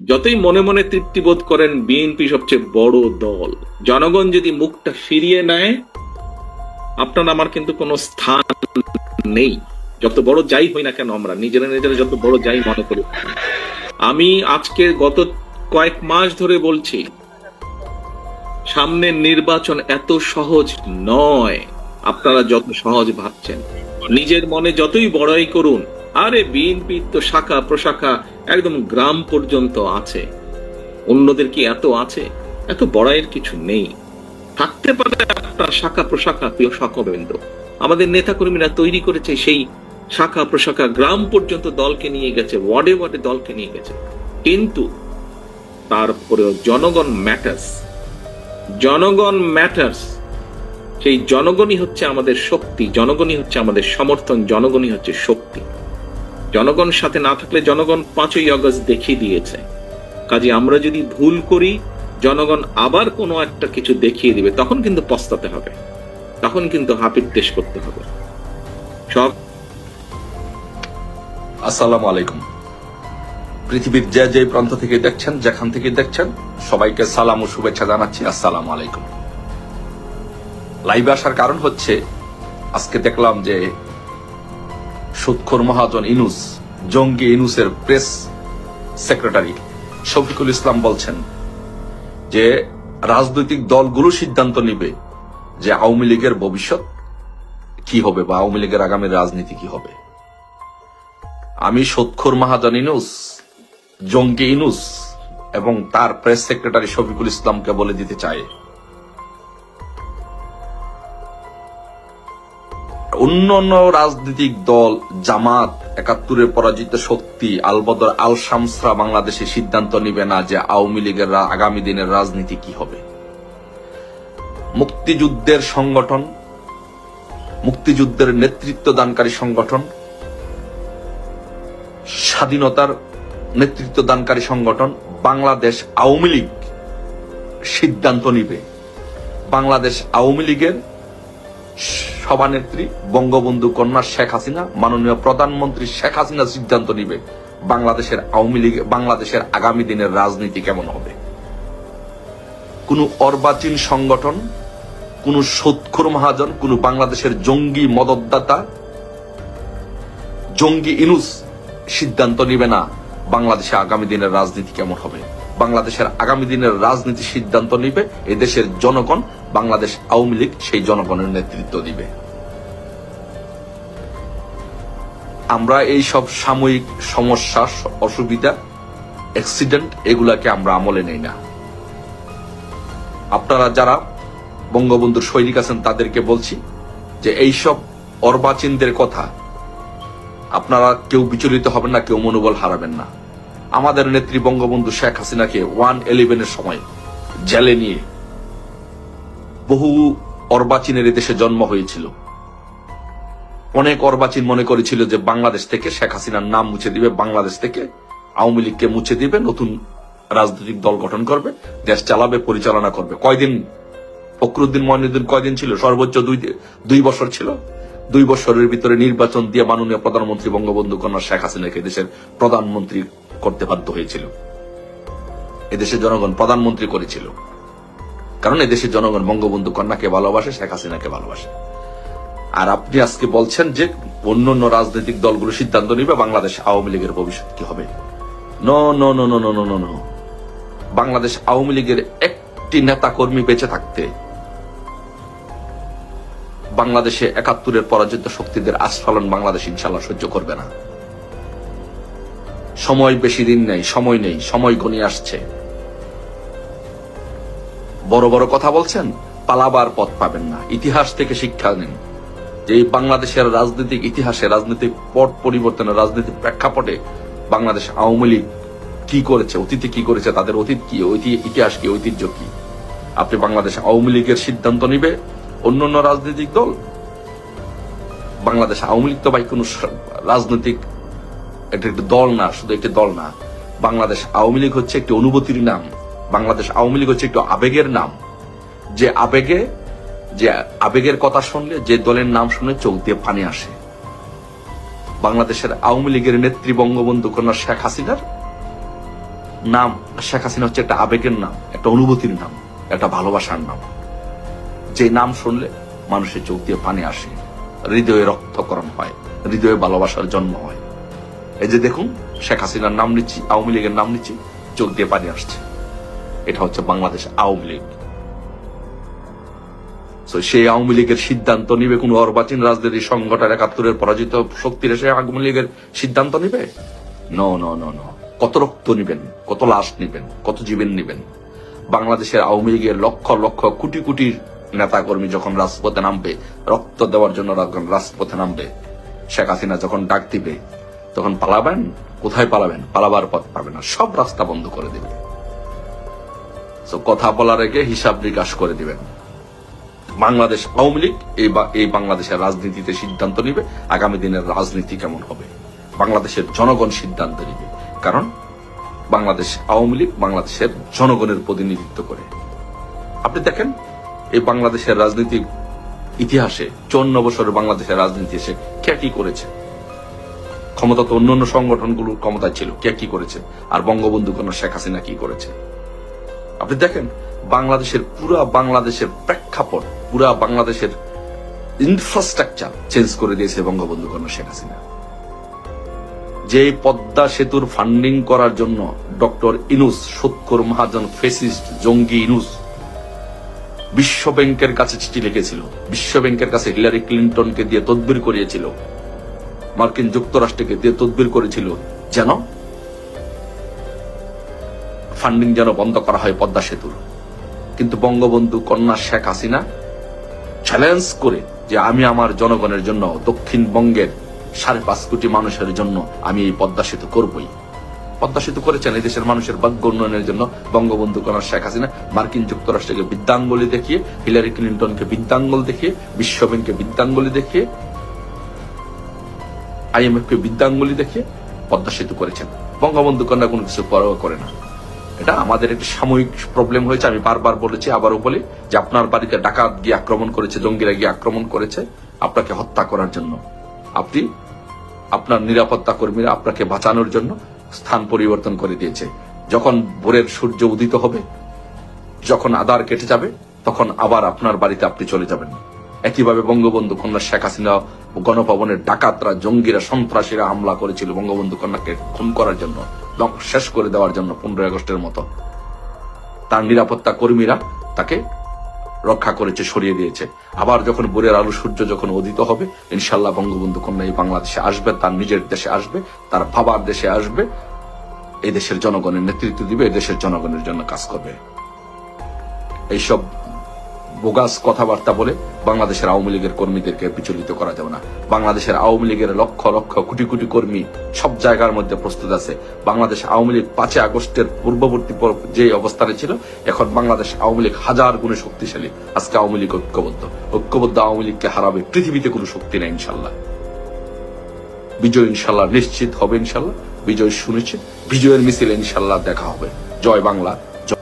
যতই মনে মনে তৃপ্তি বোধ করেন বিএনপি সবচেয়ে বড় দল, জনগণ যদি মুখটা ফিরিয়ে নেয় আপনার আমার কিন্তু কোনো স্থান নেই। যত বড় যাই হই না কেন, আমরা নিজেরা নিজেরা যত বড় যাই মনে করি। আমি আজকে গত কয়েক মাস ধরে বলছি, সামনের নির্বাচন এত সহজ নয় আপনারা যত সহজ ভাবছেন। নিজের মনে যতই বড়াই করুন, আরে বিএনপি তো শাখা প্রশাখা একদম গ্রাম পর্যন্ত আছে, অন্যদের কি এত আছে? এত বড়াইয়ের কিছু নেই। থাকতে পারে আপনার শাখা প্রশাখা, প্রিয় সকবৃন্দ, আমাদের নেতা কর্মীরা তৈরি করেছে সেই শাখা প্রশাখা, গ্রাম পর্যন্ত দলকে নিয়ে গেছে, ওয়ার্ডে ওয়ার্ডে দলকে নিয়ে গেছে। কিন্তু তারপরেও জনগণ ম্যাটার্স, জনগণ ম্যাটার্স। সেই জনগণই হচ্ছে আমাদের শক্তি, জনগণই হচ্ছে আমাদের সমর্থন, জনগণই হচ্ছে শক্তি। জনগণ সাথে না থাকলে জনগণ 5ই আগস্ট দেখিয়ে দিয়েছে। কাজে আমরা যদি ভুল করি, জনগণ আবার কোনো একটা কিছু দেখিয়ে দিবে, তখন কিন্তু পস্তাতে হবে, তখন কিন্তু হাপির দেশ করতে হবে। সব আসসালামু আলাইকুম। পৃথিবীর যে যে প্রান্ত থেকে দেখছেন, যেখান থেকে দেখছেন, সবাইকে সালাম ও শুভেচ্ছা জানাচ্ছি। আসসালামু আলাইকুম। লাইভে আসার কারণ হচ্ছে, আজকে দেখলাম যে সুদখোর মহাজন ইনুস, জঙ্গি ইনুসের প্রেস সেক্রেটারি শফিকুল ইসলাম বলছেন যে রাজনৈতিক দলগুলো সিদ্ধান্ত নিবে যে আওয়ামী লীগের ভবিষ্যৎ কি হবে বা আওয়ামী লীগের আগামী রাজনীতি কি হবে। আমি সুদখোর মহাজন ইনুস, জঙ্গি ইনুস এবং তার প্রেস সেক্রেটারি শফিকুল ইসলামকে বলে দিতে চাই, অন্যান্য রাজনৈতিক দল, জামাত, 71-এর পরাজিত শক্তি, আলবদর আল শামসরা বাংলাদেশে সিদ্ধান্ত নিবে না যে আওয়ামী লীগের আগামী দিনের রাজনীতি কি হবে। মুক্তিযুদ্ধের সংগঠন, মুক্তিযুদ্ধের নেতৃত্ব দানকারী সংগঠন, স্বাধীনতার নেতৃত্ব দানকারী সংগঠন বাংলাদেশ আওয়ামী লীগ সিদ্ধান্ত নিবে। বাংলাদেশ আওয়ামী লীগের সভানেত্রী বঙ্গবন্ধু কন্যা শেখ হাসিনা, মাননীয় প্রধানমন্ত্রী শেখ হাসিনা সিদ্ধান্ত নিবে বাংলাদেশের আওয়ামী লীগ, বাংলাদেশের আগামী দিনের রাজনীতি কেমন হবে। কোন অর্বাচীন সংগঠন, কোন সুদখোর মহাজন, কোন বাংলাদেশের জঙ্গি মদতদাতা জঙ্গি ইনুস সিদ্ধান্ত নিবে না বাংলাদেশে আগামী দিনের রাজনীতি কেমন হবে। বাংলাদেশের আগামী দিনের রাজনীতি সিদ্ধান্ত নিবে এদেশের জনগণ। বাংলাদেশ আওয়ামী লীগ সেই জনগণের নেতৃত্ব দিবে। আমরা এই সব সাময়িক সমস্যা, অসুবিধা, অ্যাক্সিডেন্ট এগুলাকে আমরা আমলে নেই না। আপনারা যারা বঙ্গবন্ধুর সৈনিক আছেন তাদেরকে বলছি যে এইসব অর্বাচীনদের কথা আপনারা কেউ বিচলিত হবেন না, কেউ মনোবল হারাবেন না। আমাদের নেত্রী বঙ্গবন্ধু শেখ হাসিনাকে 111-এর সময় জেলে নিয়ে বহু অর্বাচীনের দেশে জন্ম হয়েছিল। অনেক অর্বাচীন মনে করেছিল যে বাংলাদেশ থেকে শেখ হাসিনার নাম মুছে দিবে, বাংলাদেশ থেকে আওয়ামী লীগকে মুছে দিবে, নতুন রাজনৈতিক দল গঠন করবে, দেশ চালাবে, পরিচালনা করবে। কয়দিন ফখরুদ্দিন মঈনুদ্দিন কয়দিন ছিল? সর্বোচ্চ 2 বছর ছিল। 2 বছরের ভিতরে নির্বাচন দিয়ে মাননীয় প্রধানমন্ত্রী বঙ্গবন্ধু কন্যা শেখ হাসিনাকে দেশের প্রধানমন্ত্রী করতে বাধ্য হয়েছিল। এদেশে জনগণ প্রধানমন্ত্রী করেছিল, কারণ এদেশের জনগণ বঙ্গবন্ধু কন্যাকে ভালোবাসে, শেখ হাসিনাকে ভালোবাসে। আর আপনি আজকে বলছেন যে অন্যান্য রাজনৈতিক দলগুলো সিদ্ধান্ত নিবে বাংলাদেশ আওয়ামী লীগের ভবিষ্যৎ কি হবে। No no no no no no no. Bangladesh Awami লীগের একটি নেতা কর্মী বেঁচে থাকতে বাংলাদেশে 71-এর পরাজিত শক্তিদের আস্ফালন বাংলাদেশ ইনশাল্লাহ সহ্য করবে না। সময় বেশি দিন নেই, সময় নেই, সময় ঘনিয়ে আসছে। বড় বড় কথা বলছেন, পালাবার পথ পাবেন না। ইতিহাস থেকে শিক্ষা নিন যে এই বাংলাদেশের রাজনৈতিক ইতিহাসে, রাজনৈতিক পট পরিবর্তনের রাজনৈতিক প্রেক্ষাপটে বাংলাদেশ আওয়ামী লীগ কি করেছে, অতীতে কি করেছে, তাদের অতীত কি, ইতিহাস কি, ঐতিহ্য কি। আপনি বাংলাদেশ আওয়ামী লীগের সিদ্ধান্ত নিবে অন্যান্য রাজনৈতিক দল। বাংলাদেশ আওয়ামী লীগ তো ভাই কোন রাজনৈতিক একটি দল না, শুধু একটি দল না। বাংলাদেশ আওয়ামী লীগ হচ্ছে একটি অনুভূতির নাম। বাংলাদেশ আওয়ামী লীগ হচ্ছে একটু আবেগের নাম। যে আবেগের কথা শুনলে, যে দলের নাম শুনে চোখ দিয়ে পানি আসে। বাংলাদেশের আওয়ামী লীগের নেত্রী বঙ্গবন্ধু কন্যা শেখ হাসিনার নাম শেখ হাসিনা হচ্ছে একটা আবেগের নাম, একটা অনুভূতির নাম, একটা ভালোবাসার নাম। যে নাম শুনলে মানুষের চোখ দিয়ে পানি আসে, হৃদয়ে রক্তকরণ হয়, হৃদয়ে ভালোবাসার জন্ম হয়। এই যে দেখুন, শেখ হাসিনার নাম নিচ্ছি, আওয়ামী লীগের নাম নিচ্ছি, চোখ দিয়ে পানি আসছে। এটা হচ্ছে বাংলাদেশ আওয়ামী লীগ। সেই আওয়ামী লীগের সিদ্ধান্ত নিবে কোন অর্বাচীন রাজনীতি সংগঠন, ৭১ পরাজিত শক্তির এসে আওয়ামী লীগের সিদ্ধান্ত নিবে? No no no no. কত রক্ত নিবেন, কত লাশ নিবেন, কত জীবন নিবেন? বাংলাদেশের আওয়ামী লীগের লক্ষ লক্ষ কোটি কোটি নেতা কর্মী যখন রাজপথে নামবে, রক্ত দেওয়ার জন্য রাজপথে নামবে, শেখ হাসিনা যখন ডাক দিবে, তখন পালাবেন? কোথায় পালাবেন? পালাবার পথ পাবে না, সব রাস্তা বন্ধ করে দিবে। কথা বলার আগে হিসাব নিকাশ করে দিবেন। বাংলাদেশ আওয়ামী লীগ এই বাংলাদেশের রাজনীতিতে সিদ্ধান্ত নিবে আগামী দিনের রাজনীতি কেমন হবে। বাংলাদেশের জনগণ সিদ্ধান্ত নিবে, কারণ বাংলাদেশ আওয়ামী লীগ বাংলাদেশের জনগণের প্রতিনিধিত্ব করে। আপনি দেখেন, এই বাংলাদেশের রাজনীতি ইতিহাসে 54 বছরের বাংলাদেশের রাজনীতি এসে কে কি করেছে? ক্ষমতা তো অন্যান্য সংগঠনগুলোর ক্ষমতায় ছিল, কে কি করেছে? আর বঙ্গবন্ধু কন্যা শেখ হাসিনা কি করেছে? আপনি দেখেন, পুরা বাংলাদেশের প্রেক্ষাপট, পুরা বাংলাদেশের ইনফ্রাস্ট্রাকচার চেঞ্জ করে দিয়েছে বঙ্গবন্ধু কন্যা শেখ হাসিনা। যে পদ্মা সেতুর ফান্ডিং করার জন্য ডক্টর ইনুস, সৎকর মহাজন, ফেসিস্ট জঙ্গি ইনুস বিশ্ব ব্যাংকের কাছে চিঠি লিখেছিল, বিশ্ব ব্যাংকের কাছে হিলারি ক্লিন্টনকে দিয়ে তদবির করিয়েছিল, মার্কিন যুক্তরাষ্ট্রকে দিয়ে তদবির করেছিল যেন ফান্ডিং যেন বন্ধ করা হয় পদ্মা সেতুর। কিন্তু বঙ্গবন্ধু কন্যা শেখ হাসিনা চ্যালেঞ্জ করে যে আমি আমার জনগণের জন্য, দক্ষিণবঙ্গের 5.5 কোটি মানুষের জন্য আমি এই পদ্মা সেতু করবই। পদ্মা সেতু করেছেন এই দেশের মানুষের ভাগ্য উন্নয়নের জন্য বঙ্গবন্ধু কন্যা শেখ হাসিনা। মার্কিন যুক্তরাষ্ট্রকে বিদ্যাঙ্গুলি দেখিয়ে, হিলারি ক্লিন্টনকে বিদ্যাঙ্গুল দেখিয়ে, বিশ্ব ব্যাংককে বিদ্যাঙ্গুলি দেখিয়ে, IMF কে বিদ্যাঙ্গুলি দেখিয়ে পদ্মা সেতু করেছেন। বঙ্গবন্ধু কন্যা কোনো কিছু পরোয়া করে না। এটা আমাদের একটি সাময়িক প্রবলেম হয়েছে। আমি বারবার বলেছি, আবারও বলি, যে আপনার বাড়িতে ডাকাত গিয়ে আক্রমণ করেছে, জঙ্গিরা গিয়ে আক্রমণ করেছে আপনাকে হত্যা করার জন্য। আপনি, আপনার নিরাপত্তা কর্মীরা আপনাকে বাঁচানোর জন্য স্থান পরিবর্তন করে দিয়েছে। যখন ভোরের সূর্য উদিত হবে, যখন আধার কেটে যাবে, তখন আবার আপনার বাড়িতে আপনি চলে যাবেন। একইভাবে বঙ্গবন্ধু কন্যা শেখ হাসিনা, গণভবনের ডাকাতরা, জঙ্গিরা, সন্ত্রাসীরা হামলা করেছিল বঙ্গবন্ধু কন্যাকে খুন করার জন্য, শেষ করে দেওয়ার জন্য 15 আগস্টের মতো। তার নিরাপত্তা কর্মীরা তাকে রক্ষা করেছে, সরিয়ে দিয়েছে। আবার যখন ভোরের আলো সূর্য যখন উদিত হবে, ইনশাল্লাহ বঙ্গবন্ধু কন্যা এই বাংলাদেশে আসবে, তার নিজের দেশে আসবে, তার বাবার দেশে আসবে, এই দেশের জনগণের নেতৃত্ব দিবে, এই দেশের জনগণের জন্য কাজ করবে। এইসব বোগাস কথাবার্তা বলে বাংলাদেশের আওয়ামী লীগের কর্মীদেরকে বিচলিত করা যাবে না। বাংলাদেশের আওয়ামী লীগের লক্ষ লক্ষ কোটি কোটি কর্মী সব জায়গার মধ্যে প্রস্তুত আছে। বাংলাদেশ আওয়ামী লীগ 5 আগস্টের পূর্ববর্তী যে অবস্থানে ছিল, এখন বাংলাদেশ আওয়ামী লীগ 1000 গুণে শক্তিশালী। আজকে আওয়ামী লীগ ঐক্যবদ্ধ আওয়ামী লীগকে হারাবে পৃথিবীতে কোনো শক্তি নেই। ইনশাল্লাহ বিজয় ইনশাল্লাহ নিশ্চিত হবে। ইনশাল্লাহ বিজয় সুনিশ্চিত। বিজয়ের মিছিলে ইনশাল্লাহ দেখা হবে। জয় বাংলা।